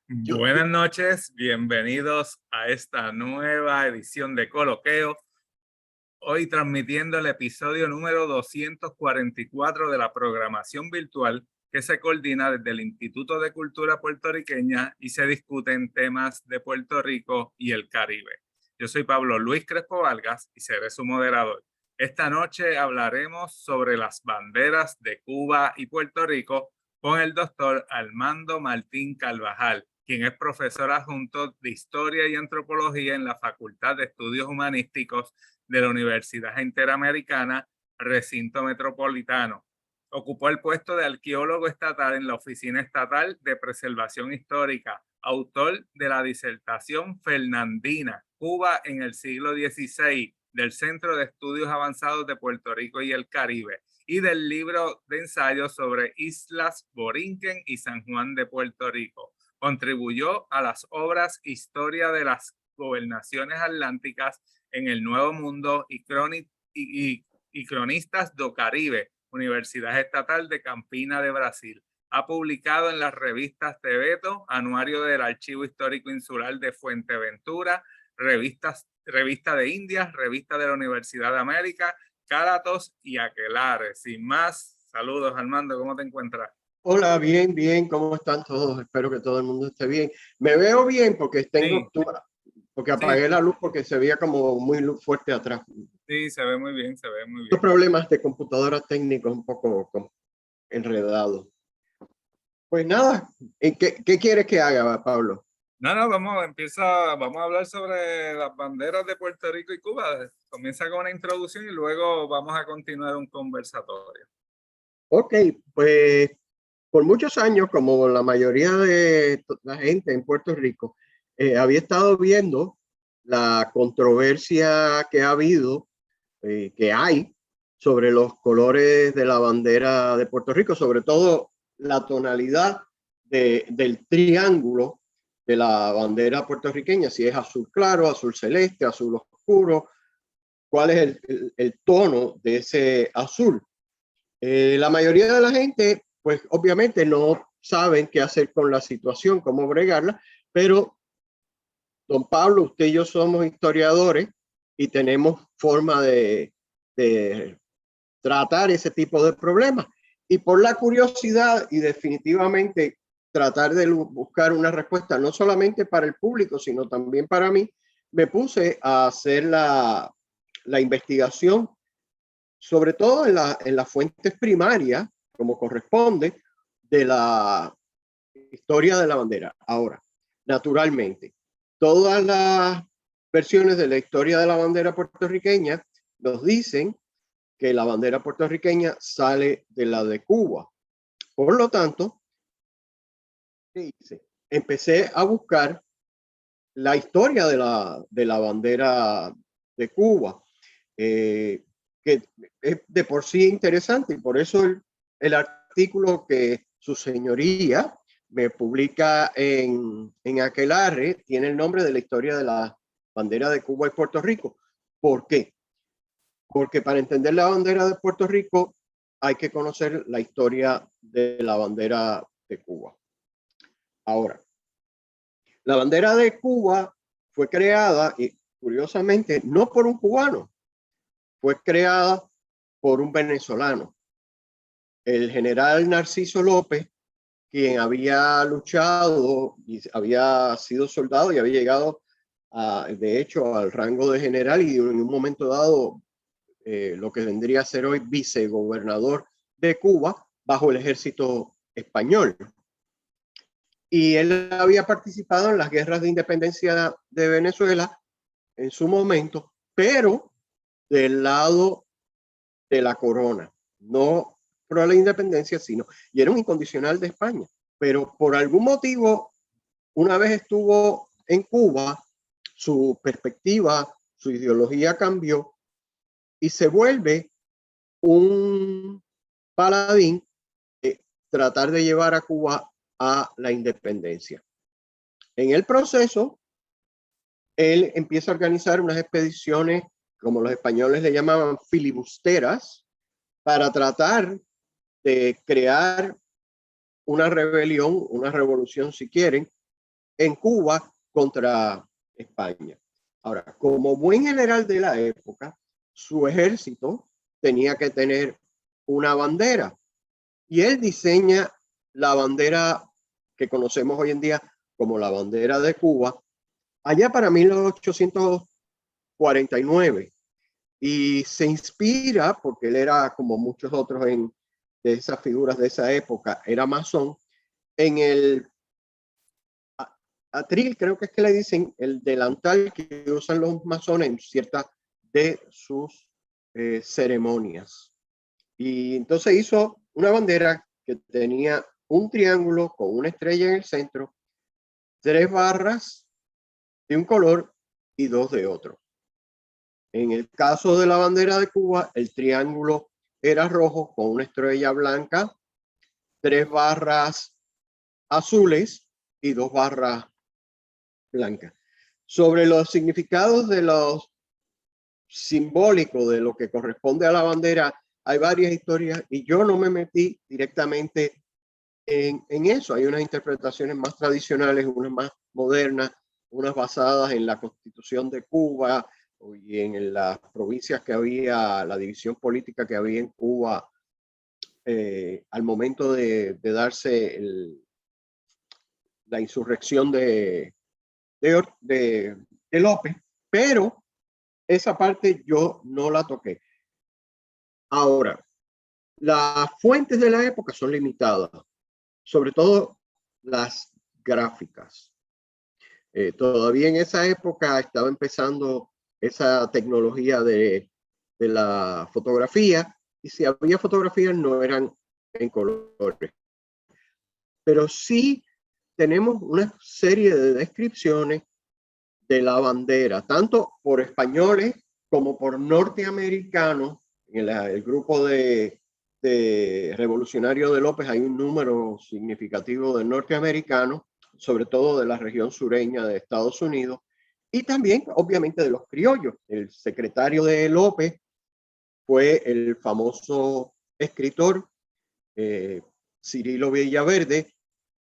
Buenas noches, bienvenidos a esta nueva edición de Coloqueo. Hoy transmitiendo el episodio número 244 de la programación virtual que se coordina desde el Instituto de Cultura Puertorriqueña y se discuten temas de Puerto Rico y el Caribe. Yo soy Pablo Luis Crespo Vargas y seré su moderador. Esta noche hablaremos sobre las banderas de Cuba y Puerto Rico con el doctor Armando Martín Carvajal, quien es profesor adjunto de Historia y Antropología en la Facultad de Estudios Humanísticos de la Universidad Interamericana, Recinto Metropolitano. Ocupó el puesto de arqueólogo estatal en la Oficina Estatal de Preservación Histórica, autor de la disertación Fernandina, Cuba en el siglo XVI, del Centro de Estudios Avanzados de Puerto Rico y el Caribe, y del libro de ensayos sobre Islas Borinquen y San Juan de Puerto Rico. Contribuyó a las obras Historia de las Gobernaciones Atlánticas en el Nuevo Mundo y Cronistas do Caribe, Universidad Estatal de Campina de Brasil. Ha publicado en las revistas Tebeto, Anuario del Archivo Histórico Insular de Fuerteventura, Revista de Indias, Revista de la Universidad de América, Cáratos y Aquelares. Sin más, saludos Armando, ¿cómo te encuentras? Hola, bien, bien, ¿cómo están todos? Espero que todo el mundo esté bien. Me veo bien porque porque apagué la luz porque se veía como muy fuerte atrás. Sí, se ve muy bien, se ve muy bien. Estos problemas de computadora técnicos un poco enredados. Pues nada, ¿qué quieres que haga, Pablo? Vamos a hablar sobre las banderas de Puerto Rico y Cuba. Comienza con una introducción y luego vamos a continuar un conversatorio. Ok, pues por muchos años, como la mayoría de la gente en Puerto Rico, había estado viendo la controversia que ha habido, que hay sobre los colores de la bandera de Puerto Rico, sobre todo la tonalidad del triángulo de la bandera puertorriqueña, si es azul claro, azul celeste, azul oscuro, cuál es el tono de ese azul. La mayoría de la gente, pues obviamente no saben qué hacer con la situación, cómo bregarla, pero don Pablo, usted y yo somos historiadores y tenemos forma de tratar ese tipo de problemas. Y por la curiosidad y definitivamente tratar de buscar una respuesta, no solamente para el público, sino también para mí, me puse a hacer la investigación, sobre todo en las fuentes primarias, como corresponde, de la historia de la bandera. Ahora, naturalmente, todas las versiones de la historia de la bandera puertorriqueña nos dicen que la bandera puertorriqueña sale de la de Cuba. Por lo tanto, ¿qué hice? Empecé a buscar la historia de la bandera de Cuba, que es de por sí interesante, y por eso el artículo que su señoría me publica en Aquelarre tiene el nombre de la historia de la bandera de Cuba y Puerto Rico. ¿Por qué? Porque para entender la bandera de Puerto Rico hay que conocer la historia de la bandera de Cuba. Ahora, la bandera de Cuba fue creada, y curiosamente, no por un cubano, fue creada por un venezolano, el general Narciso López, quien había luchado y había sido soldado y había llegado, de hecho, al rango de general y en un momento dado lo que vendría a ser hoy vicegobernador de Cuba bajo el ejército español. Y él había participado en las guerras de independencia de Venezuela en su momento, pero del lado de la corona, no por la independencia, sino, y era un incondicional de España. Pero por algún motivo, una vez estuvo en Cuba, su perspectiva, su ideología cambió y se vuelve un paladín de tratar de llevar a Cuba a la independencia. En el proceso, él empieza a organizar unas expediciones, como los españoles le llamaban filibusteras, para tratar de crear una rebelión, una revolución si quieren, en Cuba contra España. Ahora, como buen general de la época, su ejército tenía que tener una bandera y él diseña la bandera que conocemos hoy en día como la bandera de Cuba, allá para 1849. Y se inspira, porque él era como muchos otros de esas figuras de esa época, era masón, en el atril, creo que es que le dicen, el delantal que usan los masones en ciertas de sus ceremonias. Y entonces hizo una bandera que tenía un triángulo con una estrella en el centro, 3 barras de un color y 2 de otro. En el caso de la bandera de Cuba, el triángulo era rojo con una estrella blanca, 3 barras azules y 2 barras blancas. Sobre los significados de los simbólicos de lo que corresponde a la bandera, hay varias historias y yo no me metí directamente en eso. Hay unas interpretaciones más tradicionales, unas más modernas, unas basadas en la Constitución de Cuba y en las provincias que había, la división política que había en Cuba al momento de darse la insurrección de López, pero esa parte yo no la toqué. Ahora, las fuentes de la época son limitadas, sobre todo las gráficas. Todavía en esa época estaba empezando esa tecnología de la fotografía, y si había fotografías no eran en colores. Pero sí tenemos una serie de descripciones de la bandera, tanto por españoles como por norteamericanos. En el grupo de revolucionario de López hay un número significativo de norteamericanos, sobre todo de la región sureña de Estados Unidos, y también obviamente de los criollos. El secretario de López fue el famoso escritor Cirilo Villaverde,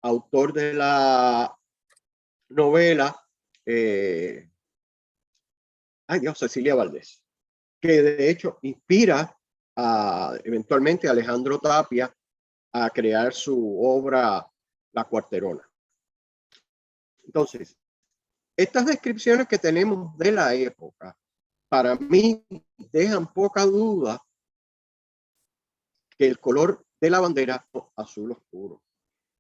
autor de la novela Cecilia Valdés, que de hecho inspira eventualmente a Alejandro Tapia a crear su obra La Cuarterona. Entonces, estas descripciones que tenemos de la época, para mí dejan poca duda que el color de la bandera es azul oscuro.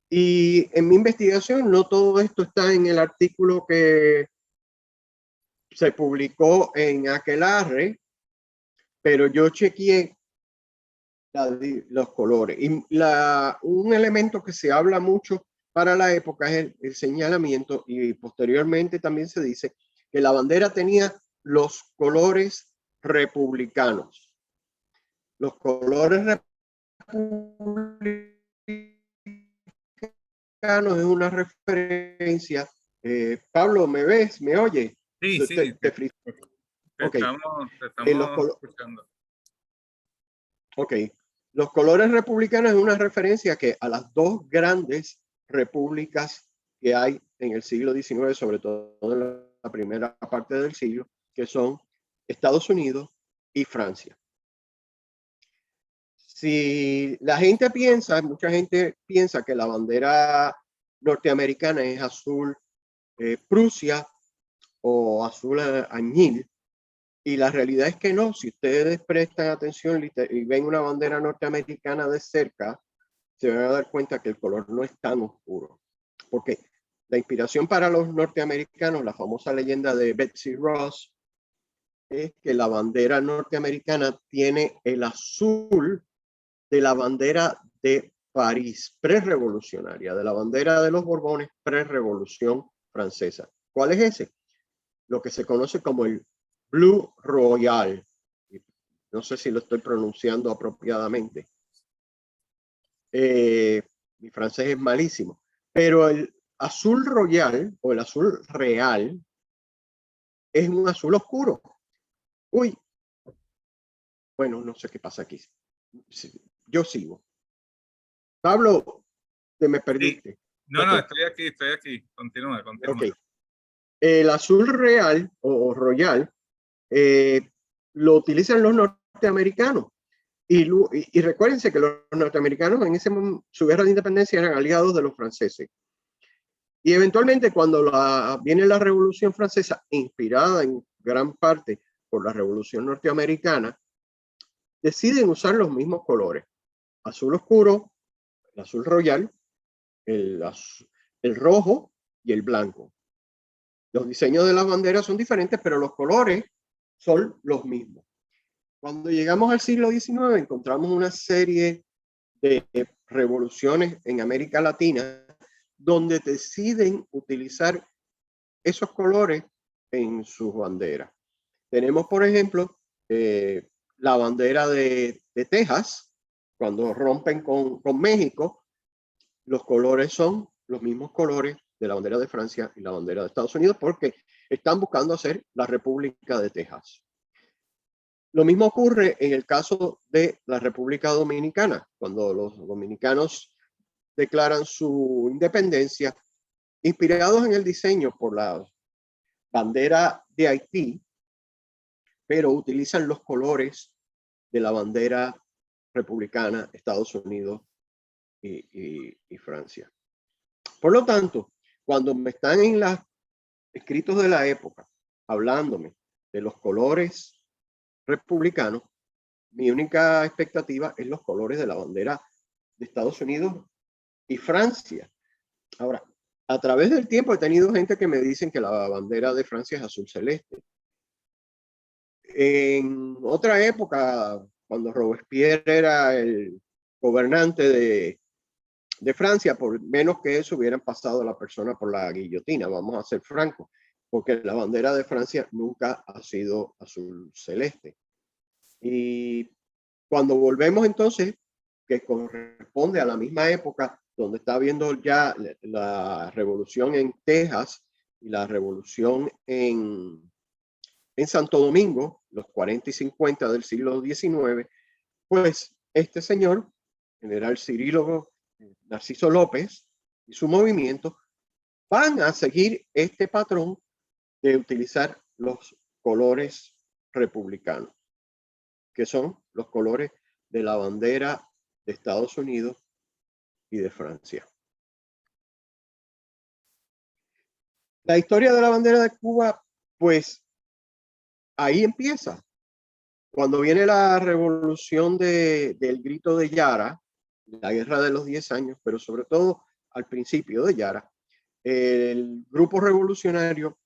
Y en mi investigación no todo esto está en el artículo que se publicó en Aquelarre, pero yo chequeé los colores. Y un elemento que se habla mucho para la época es el señalamiento, y posteriormente también se dice que la bandera tenía los colores republicanos. Los colores republicanos es una referencia. Pablo, ¿me ves? ¿Me oyes? Sí, sí, okay. Te estamos escuchando. Ok, los colores republicanos es una referencia que a las dos grandes repúblicas que hay en el siglo XIX, sobre todo en la primera parte del siglo, que son Estados Unidos y Francia. Si la gente piensa, mucha gente piensa que la bandera norteamericana es azul Prusia o azul añil, y la realidad es que no. Si ustedes prestan atención y ven una bandera norteamericana de cerca, se van a dar cuenta que el color no es tan oscuro. Porque la inspiración para los norteamericanos, la famosa leyenda de Betsy Ross, es que la bandera norteamericana tiene el azul de la bandera de París, prerevolucionaria, de la bandera de los Borbones, prerevolución francesa. ¿Cuál es ese? Lo que se conoce como el Blue Royal. No sé si lo estoy pronunciando apropiadamente. Mi francés es malísimo. Pero el azul royal o el azul real es un azul oscuro. Uy. Bueno, no sé qué pasa aquí. Yo sigo. Pablo, te me perdiste. No, no, Ok, estoy aquí. Continúa, continúa. ok. El azul real o royal lo utilizan los norteamericanos. Y recuérdense que los norteamericanos en ese momento, su guerra de independencia eran aliados de los franceses. Y eventualmente cuando viene la Revolución Francesa, inspirada en gran parte por la Revolución Norteamericana, deciden usar los mismos colores. Azul oscuro, el azul royal, el rojo y el blanco. Los diseños de las banderas son diferentes, pero los colores son los mismos. Cuando llegamos al siglo XIX, encontramos una serie de revoluciones en América Latina donde deciden utilizar esos colores en sus banderas. Tenemos, por ejemplo, la bandera de Texas, cuando rompen con México, los colores son los mismos colores de la bandera de Francia y la bandera de Estados Unidos porque están buscando hacer la República de Texas. Lo mismo ocurre en el caso de la República Dominicana, cuando los dominicanos declaran su independencia, inspirados en el diseño por la bandera de Haití, pero utilizan los colores de la bandera republicana, Estados Unidos y Francia. Por lo tanto, cuando me están en los escritos de la época hablándome de los colores republicanos, mi única expectativa es los colores de la bandera de Estados Unidos y Francia. Ahora, a través del tiempo he tenido gente que me dicen que la bandera de Francia es azul celeste. En otra época, cuando Robespierre era el gobernante de Francia, por menos que eso hubieran pasado a la persona por la guillotina, vamos a ser francos, porque la bandera de Francia nunca ha sido azul celeste. Y cuando volvemos entonces, que corresponde a la misma época donde está habiendo ya la revolución en Texas y la revolución en Santo Domingo, los 40 y 50 del siglo XIX, pues este señor, general Cirilo Narciso López y su movimiento van a seguir este patrón de utilizar los colores republicanos, que son los colores de la bandera de Estados Unidos y de Francia. La historia de la bandera de Cuba, pues ahí empieza. Cuando viene la revolución del grito de Yara, la guerra de los 10 años, pero sobre todo al principio de Yara, el grupo revolucionario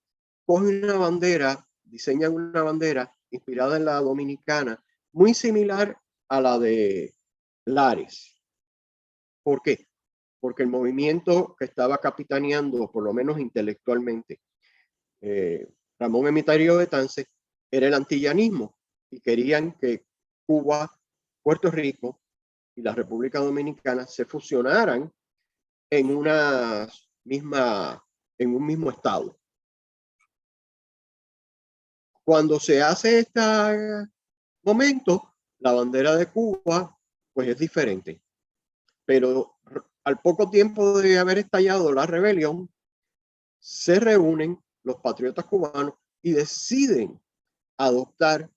coge una bandera, diseñan una bandera inspirada en la dominicana, muy similar a la de Lares. ¿Por qué? Porque el movimiento que estaba capitaneando, por lo menos intelectualmente, Ramón Emitario Betance, era el antillanismo y querían que Cuba, Puerto Rico y la República Dominicana se fusionaran en una misma, en un mismo estado. Cuando se hace este momento, la bandera de Cuba pues es diferente, pero al poco tiempo de haber estallado la rebelión, se reúnen los patriotas cubanos y deciden adoptar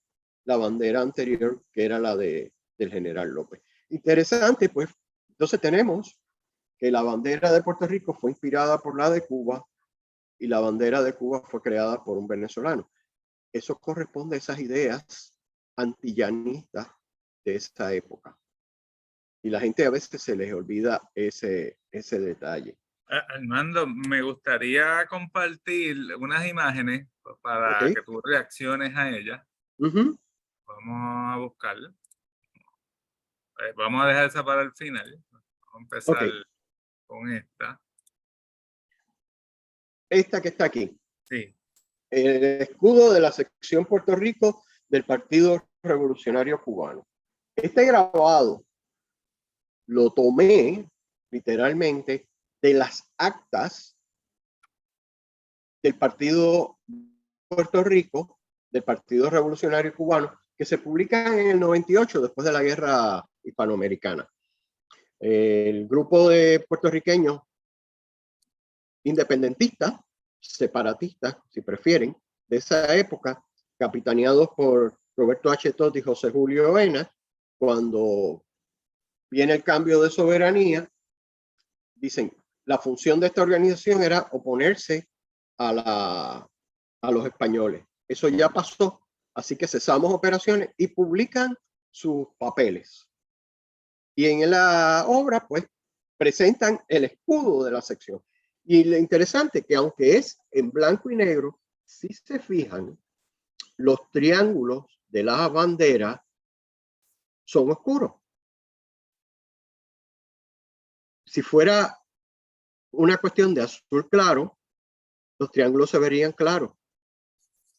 la bandera anterior, que era la del general López. Interesante, pues, entonces tenemos que la bandera de Puerto Rico fue inspirada por la de Cuba y la bandera de Cuba fue creada por un venezolano. Eso corresponde a esas ideas antillanistas de esa época. Y la gente a veces se les olvida ese detalle. Armando, me gustaría compartir unas imágenes para que tú reacciones a ellas. Vamos a buscarla. Vamos a dejar esa para el final. Vamos a empezar con esta. Esta que está aquí. Sí. El escudo de la sección Puerto Rico del Partido Revolucionario Cubano. Este grabado lo tomé literalmente de las actas del Partido Puerto Rico, del Partido Revolucionario Cubano, que se publican en el 98, después de la Guerra Hispanoamericana. El grupo de puertorriqueños independentistas, separatistas, si prefieren, de esa época, capitaneados por Roberto H. Todd y José Julio Enas. Cuando viene el cambio de soberanía, dicen, la función de esta organización era oponerse a los españoles. Eso ya pasó, así que cesamos operaciones y publican sus papeles. Y en la obra, pues, presentan el escudo de la sección. Y lo interesante que aunque es en blanco y negro, si se fijan, los triángulos de la bandera son oscuros. Si fuera una cuestión de azul claro, los triángulos se verían claros,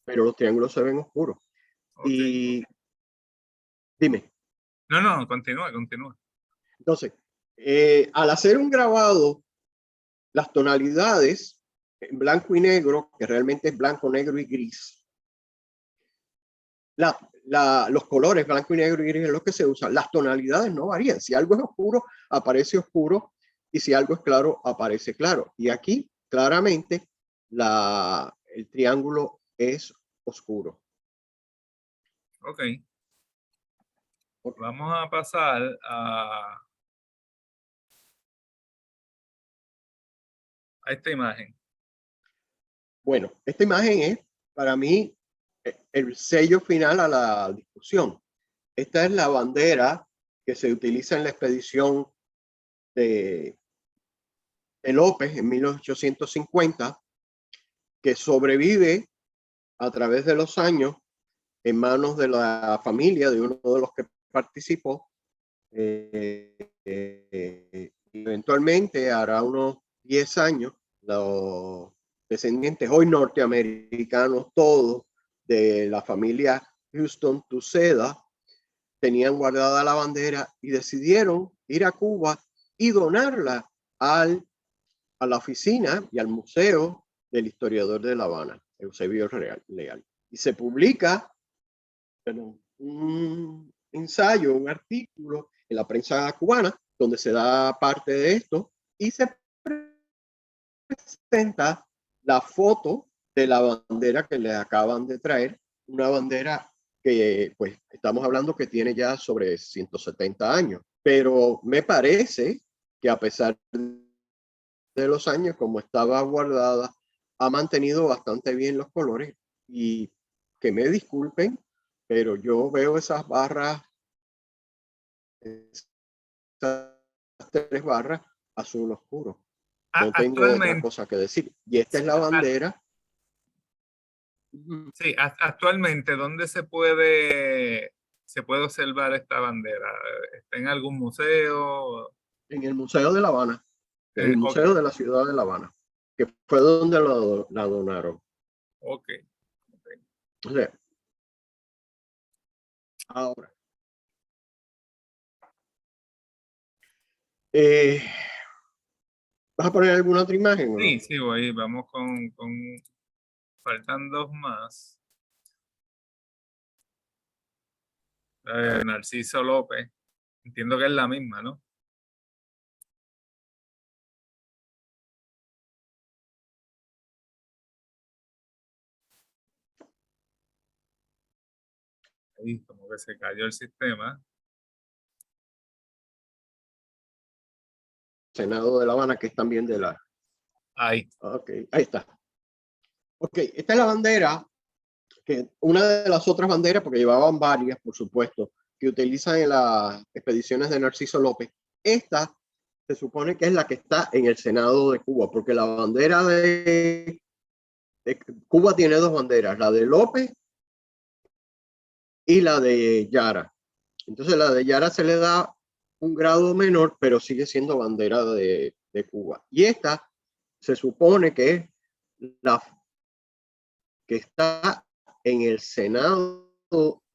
pero los triángulos se ven oscuros. Okay. Y dime. No, continúa. Entonces, al hacer un grabado, las tonalidades en blanco y negro, que realmente es blanco, negro y gris, los colores blanco y negro y gris es lo que se usa. Las tonalidades no varían. Si algo es oscuro, aparece oscuro, y si algo es claro, aparece claro. Y aquí, claramente, el triángulo es oscuro. Ok. Vamos a pasar a esta imagen. Bueno, esta imagen es, para mí, el sello final a la discusión. Esta es la bandera que se utiliza en la expedición de López en 1850, que sobrevive a través de los años en manos de la familia de uno de los que participó. Eventualmente, hará unos 10 años, los descendientes hoy norteamericanos todos de la familia Houston Tuceda tenían guardada la bandera y decidieron ir a Cuba y donarla a la oficina y al museo del historiador de La Habana, Eusebio Leal. Y se publica un ensayo, un artículo en la prensa cubana donde se da parte de esto y se presenta la foto de la bandera que le acaban de traer, una bandera que pues estamos hablando que tiene ya sobre 170 años, pero me parece que a pesar de los años como estaba guardada, ha mantenido bastante bien los colores. Y que me disculpen, pero yo veo esas barras, esas 3 barras azul oscuro. No tengo otra cosa que decir. Y esta es la bandera. Sí, actualmente, ¿dónde se puede observar esta bandera? ¿Está en algún museo? En el Museo de La Habana, en el Museo Okay. de la Ciudad de La Habana, que fue donde la donaron. Ok. O sea, ahora, ¿vas a poner alguna otra imagen o no? Sí, vamos con faltan 2 más. Narciso López. Entiendo que es la misma, ¿no? Ahí como que se cayó el sistema. Senado de La Habana, que es también de la... Ahí. Ok, ahí está. Ok, esta es la bandera, que una de las otras banderas, porque llevaban varias, por supuesto, que utilizan en las expediciones de Narciso López. Esta se supone que es la que está en el Senado de Cuba, porque la bandera de Cuba tiene 2 banderas, la de López y la de Yara. Entonces la de Yara se le da un grado menor, pero sigue siendo bandera de Cuba. Y esta se supone que es la que está en el Senado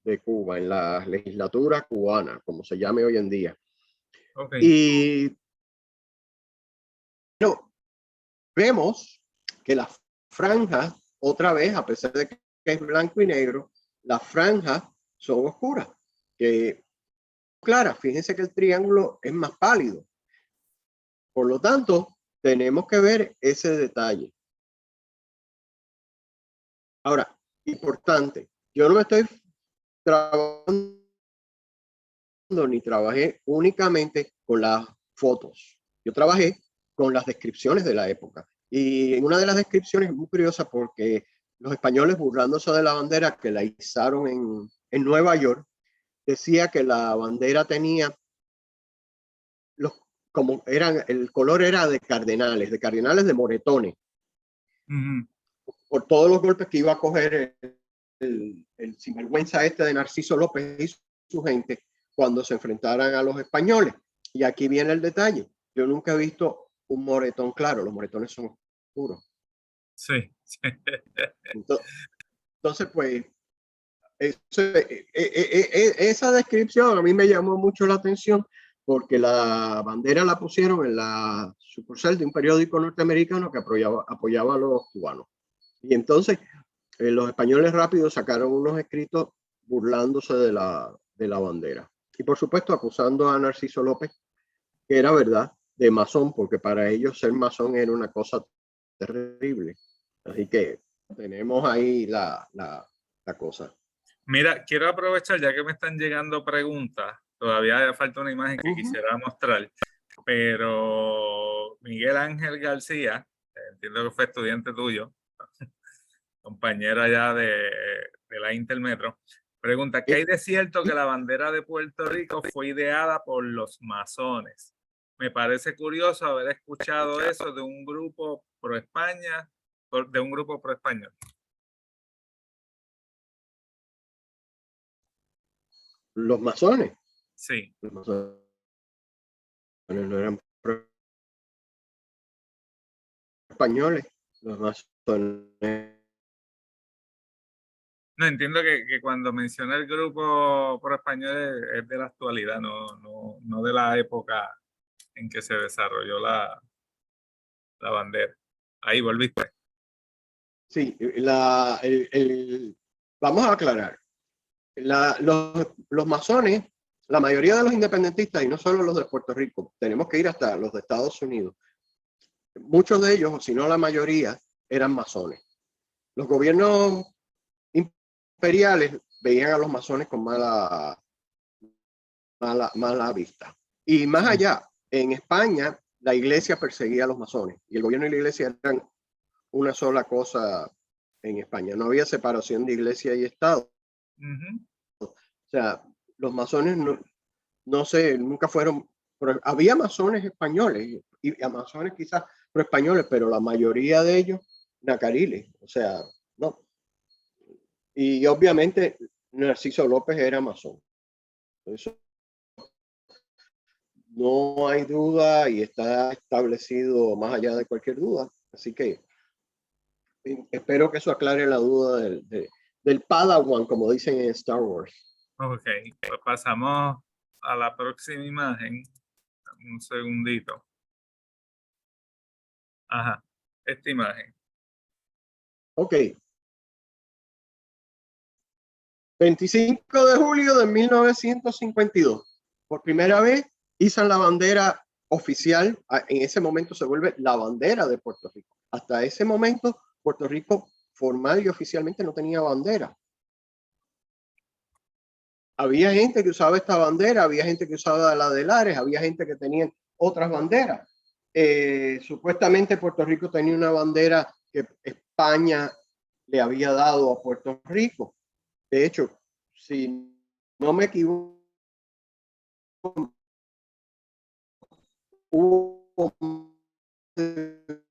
de Cuba, en la legislatura cubana, como se llame hoy en día. Okay. Y bueno, vemos que las franjas, otra vez, a pesar de que es blanco y negro, las franjas son oscuras, que claras. Fíjense que el triángulo es más pálido. Por lo tanto, tenemos que ver ese detalle. Ahora, importante, yo no me estoy trabajando ni trabajé únicamente con las fotos. Yo trabajé con las descripciones de la época. Y en una de las descripciones es muy curiosa porque los españoles, burlándose de la bandera que la izaron en Nueva York, decía que la bandera tenía como eran, el color era de cardenales de moretones, por todos los golpes que iba a coger el sinvergüenza este de Narciso López y su gente cuando se enfrentaran a los españoles. Y aquí viene el detalle. Yo nunca he visto un moretón claro, los moretones son oscuros. Sí. Entonces, pues, esa descripción a mí me llamó mucho la atención porque la bandera la pusieron en la sucursal de un periódico norteamericano que apoyaba a los cubanos. Y entonces los españoles rápidos sacaron unos escritos burlándose de la bandera. Y por supuesto acusando a Narciso López, que era verdad, de masón, porque para ellos ser masón era una cosa terrible. Así que tenemos ahí la cosa. Mira, quiero aprovechar ya que me están llegando preguntas. Todavía falta una imagen que quisiera mostrar, pero Miguel Ángel García, entiendo que fue estudiante tuyo, compañero allá de la Intermetro, pregunta, ¿qué hay de cierto que la bandera de Puerto Rico fue ideada por los masones? Me parece curioso haber escuchado eso de un grupo pro España, de un grupo pro español. Los masones. Sí. Los masones no eran españoles. Los masones. No, entiendo que cuando menciona el grupo pro español es de la actualidad, no de la época en que se desarrolló la bandera. Ahí volviste. Sí, vamos a aclarar. Los masones, la mayoría de los independentistas, y no solo los de Puerto Rico, tenemos que ir hasta los de Estados Unidos. Muchos de ellos, o si no la mayoría, eran masones. Los gobiernos imperiales veían a los masones con mala vista. Y más allá, en España, la iglesia perseguía a los masones y el gobierno y la iglesia eran una sola cosa en España. No había separación de iglesia y Estado. O sea, los masones no sé, nunca fueron, había masones españoles y masones quizás pro españoles, pero la mayoría de ellos nacariles, o sea, no. Y obviamente Narciso López era masón. Eso no hay duda y está establecido más allá de cualquier duda. Así que espero que eso aclare la duda del Padawan, como dicen en Star Wars. Ok, pues pasamos a la próxima imagen. Un segundito. Ajá, esta imagen. Ok. 25 de julio de 1952. Por primera vez izan la bandera oficial. En ese momento se vuelve la bandera de Puerto Rico. Hasta ese momento, Puerto Rico formal y oficialmente no tenía bandera. Había gente que usaba esta bandera, había gente que usaba la de Lares, había gente que tenía otras banderas. Supuestamente Puerto Rico tenía una bandera que España le había dado a Puerto Rico. De hecho, si no me equivoco, hubo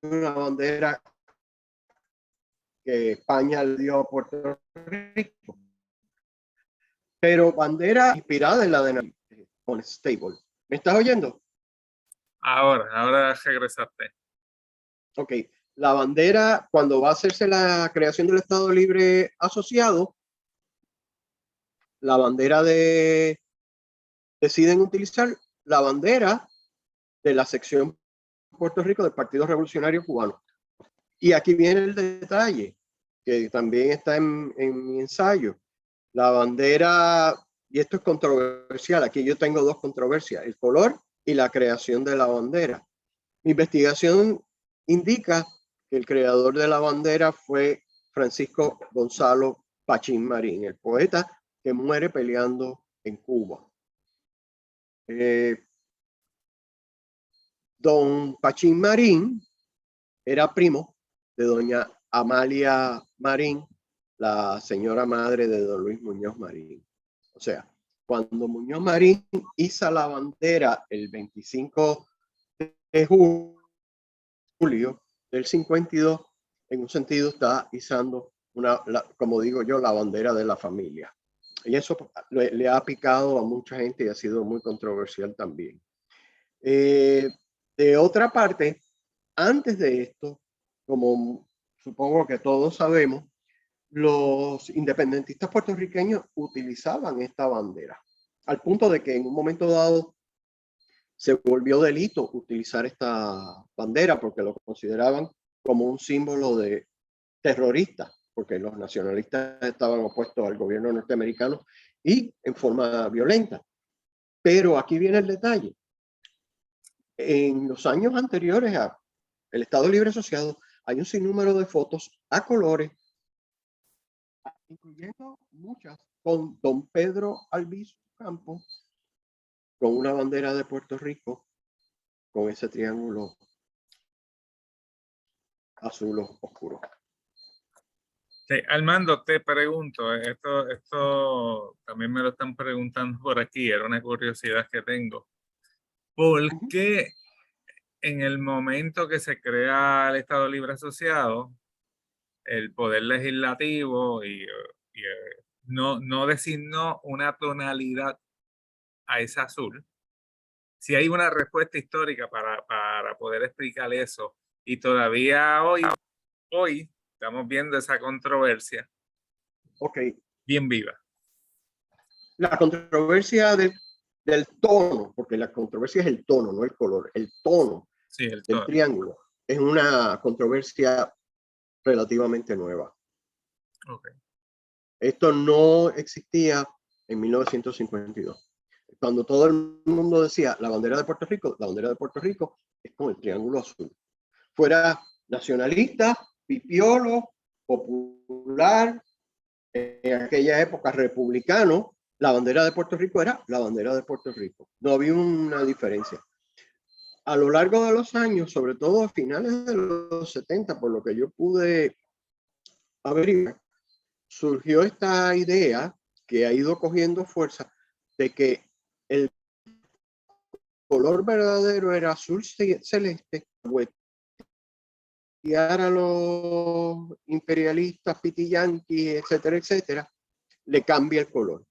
una bandera que España le dio a Puerto Rico, pero bandera inspirada en la de Constable. ¿Me estás oyendo? Ahora regresaste. Ok, la bandera, cuando va a hacerse la creación del Estado Libre Asociado, la bandera deciden utilizar la bandera de la sección Puerto Rico del Partido Revolucionario Cubano. Y aquí viene el detalle, que también está en mi ensayo. La bandera, y esto es controversial, aquí yo tengo dos controversias, el color y la creación de la bandera. Mi investigación indica que el creador de la bandera fue Francisco Gonzalo Pachín Marín, el poeta que muere peleando en Cuba. Don Pachín Marín era primo de doña Amalia Marín, la señora madre de don Luis Muñoz Marín. O sea, cuando Muñoz Marín iza la bandera el 25 de julio del 52, en un sentido está izando como digo yo, la bandera de la familia. Y eso le ha picado a mucha gente y ha sido muy controversial también. De otra parte, antes de esto, como supongo que todos sabemos, los independentistas puertorriqueños utilizaban esta bandera, al punto de que en un momento dado se volvió delito utilizar esta bandera porque lo consideraban como un símbolo de terrorista, porque los nacionalistas estaban opuestos al gobierno norteamericano y en forma violenta. Pero aquí viene el detalle. En los años anteriores al Estado Libre Asociado hay un sinnúmero de fotos a colores, incluyendo muchas con don Pedro Albizu Campos, con una bandera de Puerto Rico, con ese triángulo azul oscuro. Sí, Armando, te pregunto, esto también me lo están preguntando por aquí, era una curiosidad que tengo. ¿Por qué en el momento que se crea el Estado Libre Asociado, el Poder Legislativo no designó una tonalidad a ese azul? Si hay una respuesta histórica para poder explicar eso, y todavía hoy estamos viendo esa controversia bien viva. La controversia del tono, porque la controversia es el tono, no el color, el tono del triángulo, es una controversia relativamente nueva. Esto no existía en 1952. Cuando todo el mundo decía la bandera de Puerto Rico es con el triángulo azul. Fuera nacionalista, pipiolo, popular, en aquella época republicano, la bandera de Puerto Rico era la bandera de Puerto Rico. No había una diferencia. A lo largo de los años, sobre todo a finales de los 70, por lo que yo pude averiguar, surgió esta idea que ha ido cogiendo fuerza de que el color verdadero era azul celeste, y a los imperialistas, pitiyanquis, etcétera, etcétera, le cambia el color.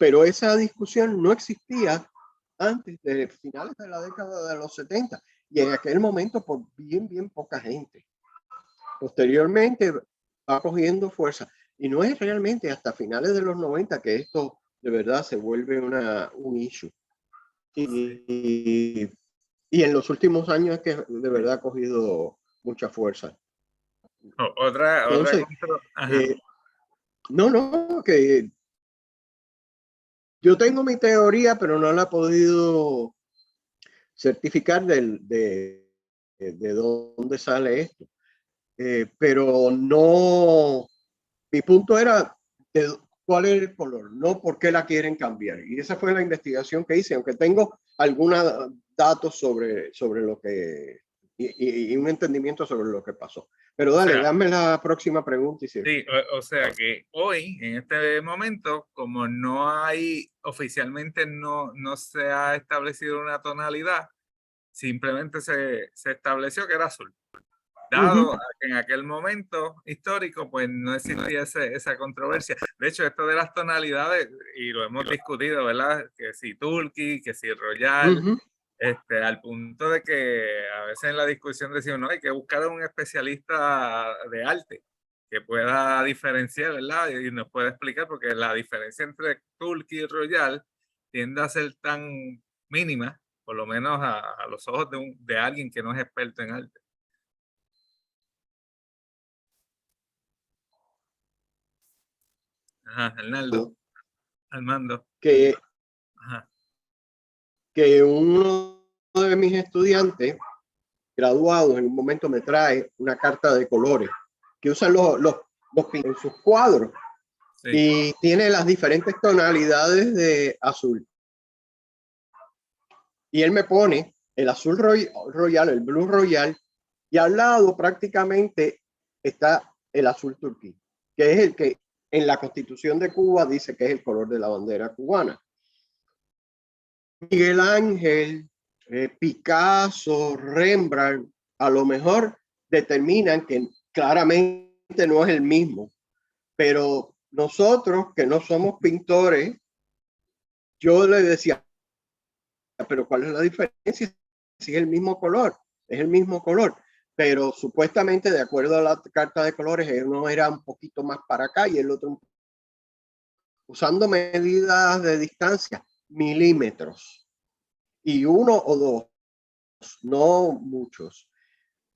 Pero esa discusión no existía antes de finales de la década de los 70 y en aquel momento por bien poca gente. Posteriormente va cogiendo fuerza y no es realmente hasta finales de los 90 que esto de verdad se vuelve un issue. Y en los últimos años es que de verdad ha cogido mucha fuerza. Entonces, que yo tengo mi teoría, pero no la he podido certificar de dónde sale esto. Pero no, mi punto era cuál es el color, no por qué la quieren cambiar. Y esa fue la investigación que hice, aunque tengo algunos datos sobre lo que, y un entendimiento sobre lo que pasó. Pero dale, dame la próxima pregunta. Sí, o sea que hoy, en este momento, como no hay, oficialmente no se ha establecido una tonalidad, simplemente se estableció que era azul. Dado que en aquel momento histórico, pues no existía esa controversia. De hecho, esto de las tonalidades, y lo hemos discutido, ¿verdad? Que si Tulki, que si Royal, al punto de que a veces en la discusión decimos, no, hay que buscar a un especialista de arte que pueda diferenciar, ¿verdad? Y nos puede explicar, porque la diferencia entre Tulki y Royal tiende a ser tan mínima, por lo menos a los ojos de alguien que no es experto en arte. Ajá, Armando. Que uno de mis estudiantes graduados en un momento me trae una carta de colores que usan los en sus cuadros. Sí. Y tiene las diferentes tonalidades de azul. Y él me pone el azul royal, el blue royal, y al lado prácticamente está el azul turquí, que es el que en la Constitución de Cuba dice que es el color de la bandera cubana. Miguel Ángel, Picasso, Rembrandt, a lo mejor determinan que claramente no es el mismo, pero nosotros que no somos pintores, yo le decía, pero ¿cuál es la diferencia? Si es el mismo color, es el mismo color, pero supuestamente de acuerdo a la carta de colores, uno era un poquito más para acá y el otro, usando medidas de distancia, milímetros, y uno o dos, no muchos.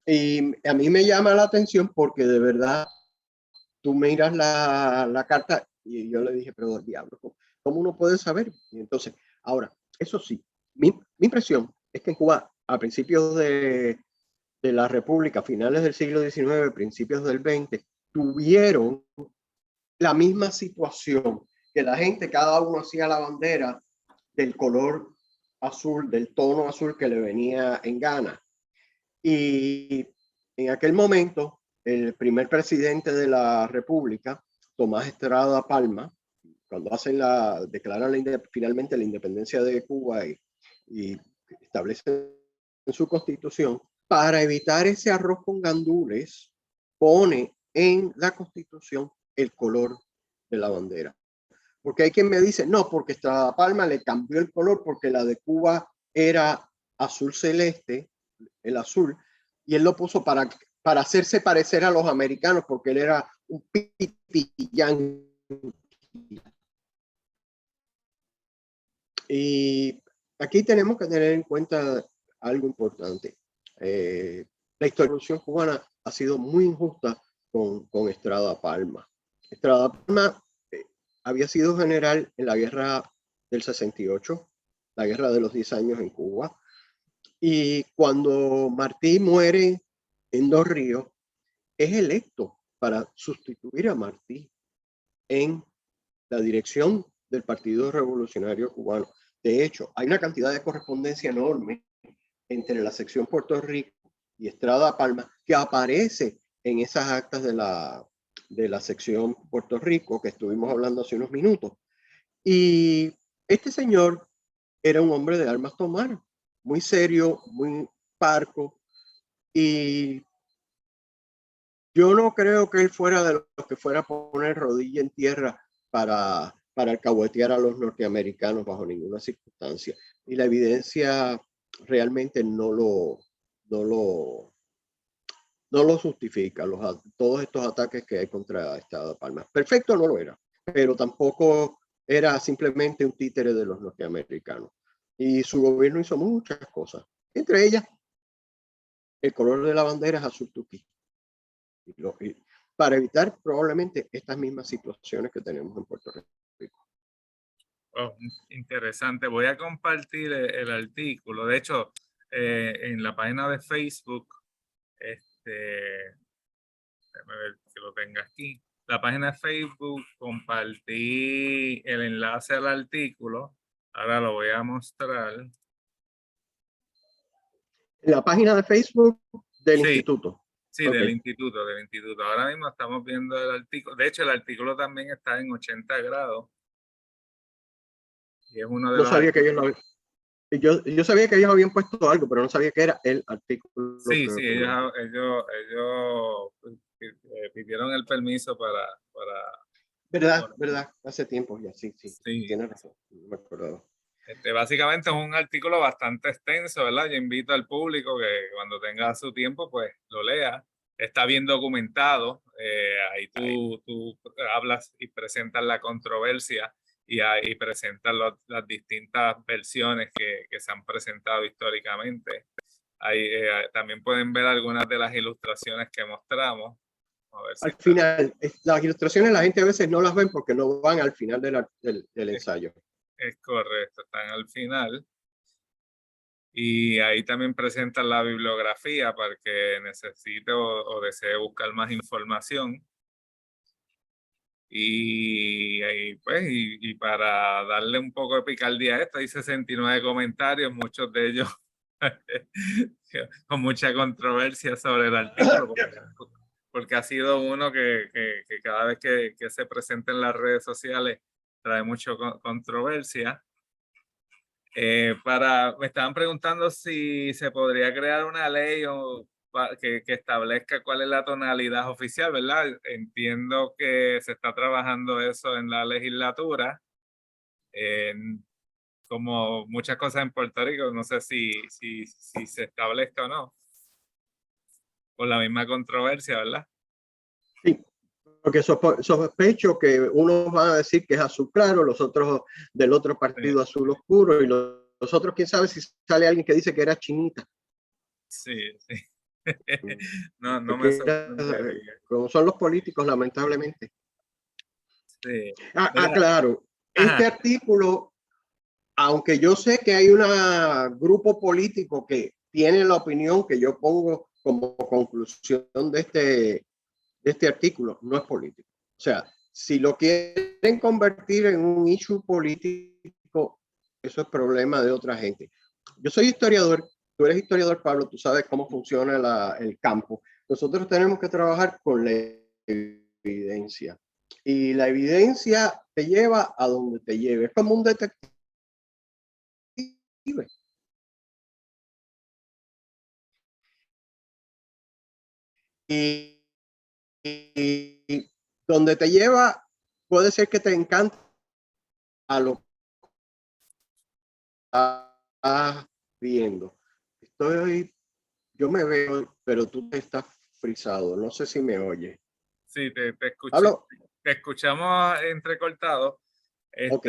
Y a mí me llama la atención porque de verdad tú miras la carta y yo le dije, pero diablo, ¿cómo uno puede saber? Y entonces, ahora, eso sí, mi impresión es que en Cuba, a principios de la República, finales del siglo XIX, principios del XX, tuvieron la misma situación, que la gente, cada uno hacía la bandera del color azul, del tono azul que le venía en gana. Y en aquel momento, el primer presidente de la República, Tomás Estrada Palma, cuando declaran finalmente la independencia de Cuba y establecen en su constitución, para evitar ese arroz con gandules, pone en la constitución el color de la bandera. Porque hay quien me dice, no, porque Estrada Palma le cambió el color porque la de Cuba era azul celeste, el azul, y él lo puso para hacerse parecer a los americanos porque él era un pitillán. Y aquí tenemos que tener en cuenta algo importante. La historia de la Revolución Cubana ha sido muy injusta con Estrada Palma. Estrada Palma había sido general en la guerra del 68, la guerra de los 10 años en Cuba. Y cuando Martí muere en Dos Ríos, es electo para sustituir a Martí en la dirección del Partido Revolucionario Cubano. De hecho, hay una cantidad de correspondencia enorme entre la sección Puerto Rico y Estrada Palma que aparece en esas actas de la sección Puerto Rico que estuvimos hablando hace unos minutos. Y este señor era un hombre de armas tomar, muy serio, muy parco, y yo no creo que él fuera de los que fuera a poner rodilla en tierra para alcahuetear a los norteamericanos bajo ninguna circunstancia. Y la evidencia realmente no lo justifica, todos estos ataques que hay contra Estrada Palma. Perfecto no lo era, pero tampoco era simplemente un títere de los norteamericanos. Y su gobierno hizo muchas cosas, entre ellas el color de la bandera es azul turquí. Para evitar probablemente estas mismas situaciones que tenemos en Puerto Rico. Oh, interesante. Voy a compartir el artículo. De hecho, en la página de Facebook, déjame ver que lo tenga aquí. La página de Facebook, compartí el enlace al artículo. Ahora lo voy a mostrar. En la página de Facebook del instituto. Sí, okay. del instituto. Ahora mismo estamos viendo el artículo. De hecho, el artículo también está en 80 grados. Y es uno de no sabía que ellos yo sabía que ellos habían puesto algo, pero no sabía que era el artículo. Sí, ellos pidieron el permiso para ¿Verdad? Hace tiempo ya, sí. Tienes razón, no me acordaba. Básicamente es un artículo bastante extenso, ¿verdad? Yo invito al público que cuando tenga su tiempo, pues lo lea. Está bien documentado. Ahí tú hablas y presentas la controversia y ahí presentas las distintas versiones que se han presentado históricamente. Ahí también pueden ver algunas de las ilustraciones que mostramos. Al final, las ilustraciones la gente a veces no las ven porque no van al final del ensayo. Es correcto, están al final. Y ahí también presentan la bibliografía para el que necesite o desee buscar más información. Pues, y para darle un poco de picardía a esto, hay 69 comentarios, muchos de ellos con mucha controversia sobre el artículo, porque ha sido uno que cada vez que se presenta en las redes sociales trae mucha controversia. Me estaban preguntando si se podría crear una ley que establezca cuál es la tonalidad oficial, ¿verdad? Entiendo que se está trabajando eso en la legislatura, como muchas cosas en Puerto Rico, no sé si se establezca o no, por la misma controversia, ¿verdad? Sí, porque sospecho que unos van a decir que es azul claro, los otros del otro partido azul oscuro, y los otros, quién sabe si sale alguien que dice que era chinita. Sí, sí. No me Porque, sorprendería. como son los políticos, lamentablemente. Sí. Claro, este Ajá. artículo, aunque yo sé que hay un grupo político que tiene la opinión que yo pongo como conclusión de este artículo, no es político. O sea, si lo quieren convertir en un issue político, eso es problema de otra gente. Yo soy historiador, tú eres historiador, Pablo, tú sabes cómo funciona el campo. Nosotros tenemos que trabajar con la evidencia. Y la evidencia te lleva a donde te lleve. Es como un detective. Y, y donde te lleva puede ser que te encante a lo que estás viendo. Yo me veo, pero tú te estás frisado. No sé si me oyes. Sí, te escuché, Hablo. te escuchamos entrecortado, Ok.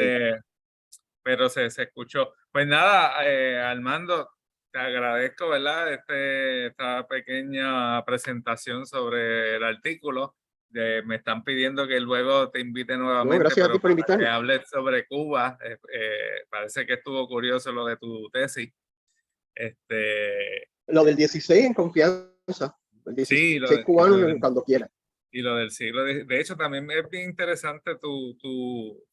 pero se escuchó. Pues nada, Armando, te agradezco, ¿verdad? Esta pequeña presentación sobre el artículo. Me están pidiendo que luego te invite No, nuevamente, gracias a ti pero por para que invitarme. hables sobre Cuba. Parece que estuvo curioso lo de tu tesis. Lo del 16 en confianza. El Sí, 16 cubano cuando quiera. y lo del siglo. De hecho, también es bien interesante tu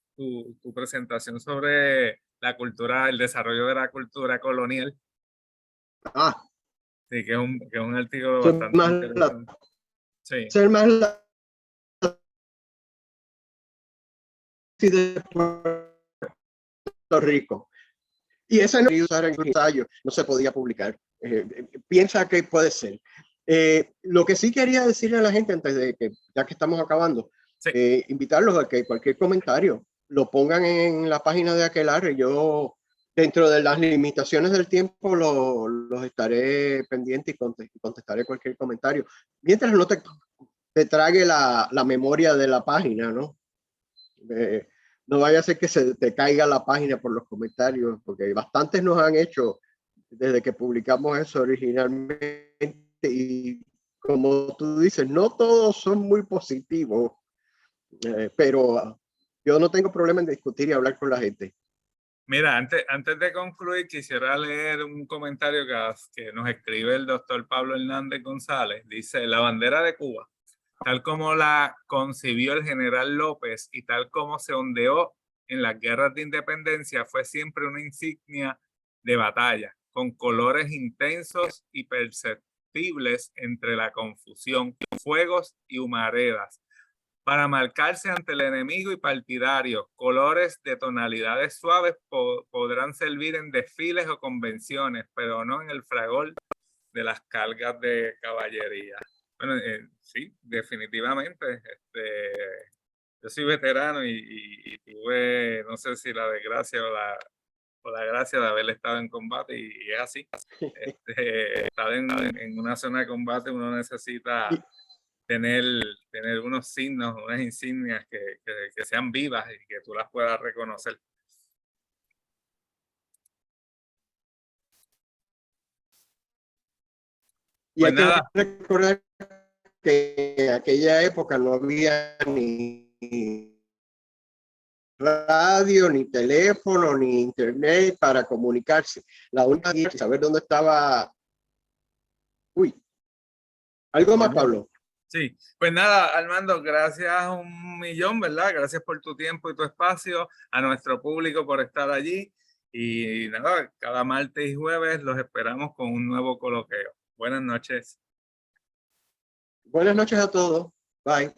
presentación sobre la cultura, el desarrollo de la cultura colonial. Ah, Sí, que es un artículo ser bastante más, interesante. Sí, ser más de Puerto Rico. Y ese no usar en ensayo, no se podía publicar. Piensa que puede ser. Lo que sí quería decirle a la gente antes de que, ya que estamos acabando, sí. invitarlos a que cualquier comentario lo pongan en la página de Aquelarre. Yo, dentro de las limitaciones del tiempo, los estaré pendiente y contestaré cualquier comentario. Mientras no te trague la memoria de la página, ¿no? No vaya a ser que se te caiga la página por los comentarios, porque bastantes nos han hecho desde que publicamos eso originalmente, y como tú dices, no todos son muy positivos, pero yo no tengo problema en discutir y hablar con la gente. Mira, antes de concluir, quisiera leer un comentario que nos escribe el doctor Pablo Hernández González. Dice, la bandera de Cuba, tal como la concibió el general López y tal como se ondeó en las guerras de independencia, fue siempre una insignia de batalla, con colores intensos y perceptibles entre la confusión, fuegos y humaredas, para marcarse ante el enemigo y partidarios. Colores de tonalidades suaves podrán servir en desfiles o convenciones, pero no en el fragor de las cargas de caballería. Bueno, sí, definitivamente. Yo soy veterano y tuve, no sé si la desgracia o la gracia de haber estado en combate, y es así. Estar en una zona de combate, uno necesita Y, tener, tener unos signos, unas insignias que sean vivas y que tú las puedas reconocer. y Pues hay que nada, recordar que en aquella época no había ni radio, ni teléfono, ni internet para comunicarse. La única manera de saber dónde estaba. Uy, algo más, Pablo. Sí, pues nada, Armando, gracias un millón, ¿verdad? Gracias por tu tiempo y tu espacio, a nuestro público por estar allí. Y nada, cada martes y jueves los esperamos con un nuevo coloqueo. Buenas noches. Buenas noches a todos. Bye.